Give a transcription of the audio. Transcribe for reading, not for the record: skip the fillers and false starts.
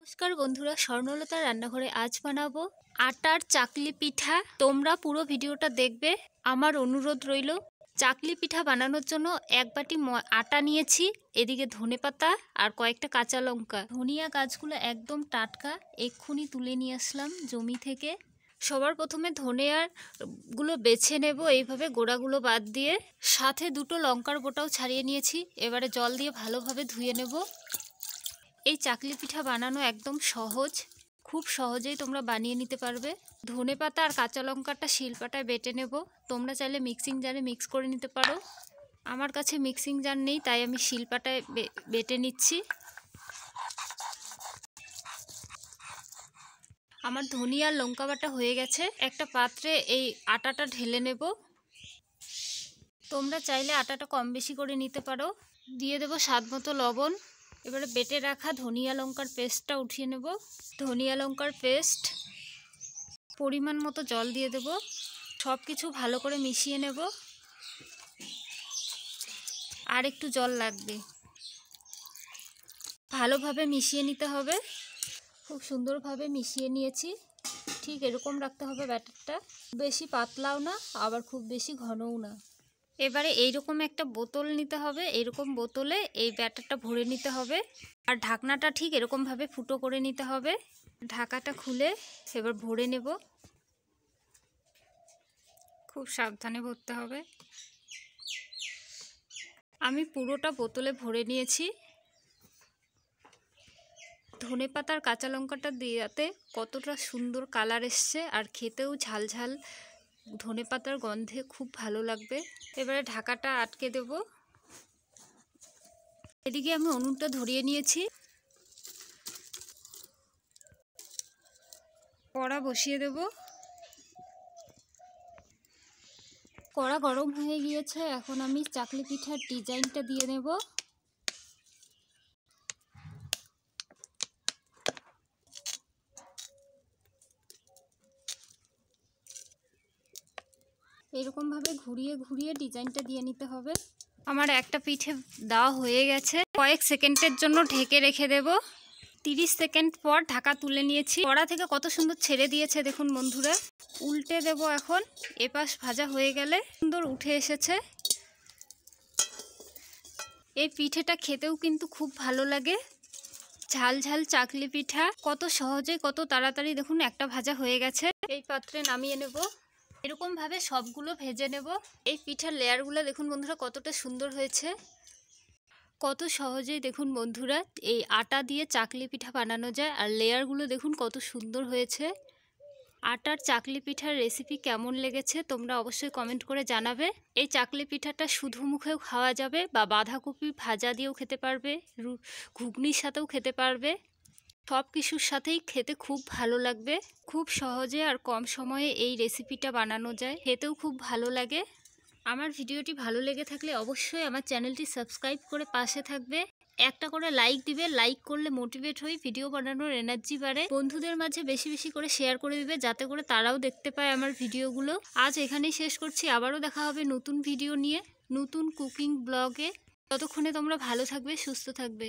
নমস্কার বন্ধুরা, স্বর্ণলতা রান্নাঘরে আজ বানাবো আটার চাকলি পিঠা। তোমরা পুরো ভিডিওটা দেখবে, আমার অনুরোধ রইল। চাকলি পিঠা বানানোর জন্য এক বাটি আটা নিয়েছি, এদিকে ধনেপাতা আর কয়েকটা কাঁচা লঙ্কা। ধনিয়া গাছগুলো একদম টাটকা, এক্ষুনি তুলে নিয়ে আসলাম জমি থেকে। সবার প্রথমে ধনিয়াগুলো বেছে নেব, এইভাবে গোড়াগুলো বাদ দিয়ে। সাথে দুটো লঙ্কার বোটাও ছাড়িয়ে নিয়েছি। এবারে জল দিয়ে ভালোভাবে ধুয়ে নেব। এই চাকলি পিঠা বানানো একদম সহজ, খুব সহজেই তোমরা বানিয়ে নিতে পারবে। ধনেপাতা আর কাঁচা লঙ্কাটা শিলপাটায় বেটে নেব। তোমরা চাইলে মিক্সিং জারে মিক্স করে নিতে পারো। আমার কাছে মিক্সিং জার নেই, তাই আমি শিলপাটায় বেটে নিচ্ছি। আমার ধনিয়া আর লঙ্কা বাটা হয়ে গেছে। একটা পাত্রে এই আটাটা ঢেলে নেব। তোমরা চাইলে আটাটা কম বেশি করে নিতে পারো। দিয়ে দেবো স্বাদ মতো লবণ। এবারে বেটে রাখা ধনিয়া লঙ্কার পেস্টটা উঠিয়ে নেব। ধনিয়া লঙ্কার পেস্ট, পরিমাণ মতো জল দিয়ে দেব। সব কিছু ভালো করে মিশিয়ে নেব। আর একটু জল লাগবে। ভালোভাবে মিশিয়ে নিতে হবে। খুব সুন্দরভাবে মিশিয়ে নিয়েছি। ঠিক এরকম রাখতে হবে ব্যাটারটা, বেশি পাতলাও না আবার খুব বেশি ঘনও না। এবারে এইরকম একটা বোতল নিতে হবে। এইরকম বোতলে এই ব্যাটারটা ভরে নিতে হবে। আর ঢাকনাটা ঠিক এরকমভাবে ফুটো করে নিতে হবে। ঢাকাটা খুলে এবার ভরে নেব। খুব সাবধানে ভরতে হবে। আমি পুরোটা বোতলে ভরে নিয়েছি। ধনেপাতার কাঁচা লঙ্কাটা দিয়াতে কতটা সুন্দর কালার এসছে, আর খেতেও ঝালঝাল ধনেপাতার গন্ধে খুব ভালো লাগবে। এবারে ঢাকাটা আটকে দেব। এদিকে আমি উনুনটা ধরিয়ে নিয়েছি। কড়া বসিয়ে দেব। কড়া গরম হয়ে গিয়েছে। এখন আমি চাকলি পিঠার ডিজাইনটা দিয়ে নেব। এরকমভাবে ঘুরিয়ে ঘুরিয়ে ডিজাইনটা দিয়ে নিতে হবে। আমার একটা পিঠে দেওয়া হয়ে গেছে। কয়েক সেকেন্ডের জন্য ঢেকে রেখে দেব। 30 সেকেন্ড পর ঢাকা তুলে নিয়েছি। কড়া থেকে কত সুন্দর ছেড়ে দিয়েছে দেখুন বন্ধুরা। উল্টে দেব এখন। এপাশ ভাজা হয়ে গেলে সুন্দর উঠে এসেছে। এই পিঠেটা খেতেও কিন্তু খুব ভালো লাগে। ঝাল ঝাল চাকলি পিঠা কত সহজে কত তাড়াতাড়ি দেখুন একটা ভাজা হয়ে গেছে। এই পাত্রে নামিয়ে নেব। এরকমভাবে সবগুলো ভেজে নেব। এই পিঠার লেয়ারগুলো দেখুন বন্ধুরা কতটা সুন্দর হয়েছে। কত সহজেই দেখুন বন্ধুরা এই আটা দিয়ে চাকলি পিঠা বানানো যায়। আর লেয়ারগুলো দেখুন কত সুন্দর হয়েছে। আটার চাকলি পিঠার রেসিপি কেমন লেগেছে তোমরা অবশ্যই কমেন্ট করে জানাবে। এই চাকলি পিঠাটা শুধু মুখেও খাওয়া যাবে, বা বাঁধাকপি ভাজা দিয়েও খেতে পারবে, ঘুগনির সাথেও খেতে পারবে। সব কিছুর সাথেই খেতে খুব ভালো লাগবে। খুব সহজে আর কম সময়ে এই রেসিপিটা বানানো যায়, খেতেও খুব ভালো লাগে। আমার ভিডিওটি ভালো লেগে থাকলে অবশ্যই আমার চ্যানেলটি সাবস্ক্রাইব করে পাশে থাকবে। একটা করে লাইক দিবে। লাইক করলে মোটিভেট হই, ভিডিও বানানোর এনার্জি বাড়ে। বন্ধুদের মাঝে বেশি বেশি করে শেয়ার করে দিবে, যাতে করে তারাও দেখতে পায় আমার ভিডিওগুলো। আজ এখানেই শেষ করছি। আবারও দেখা হবে নতুন ভিডিও নিয়ে, নতুন কুকিং ব্লগে। ততক্ষণে তোমরা ভালো থাকবে, সুস্থ থাকবে।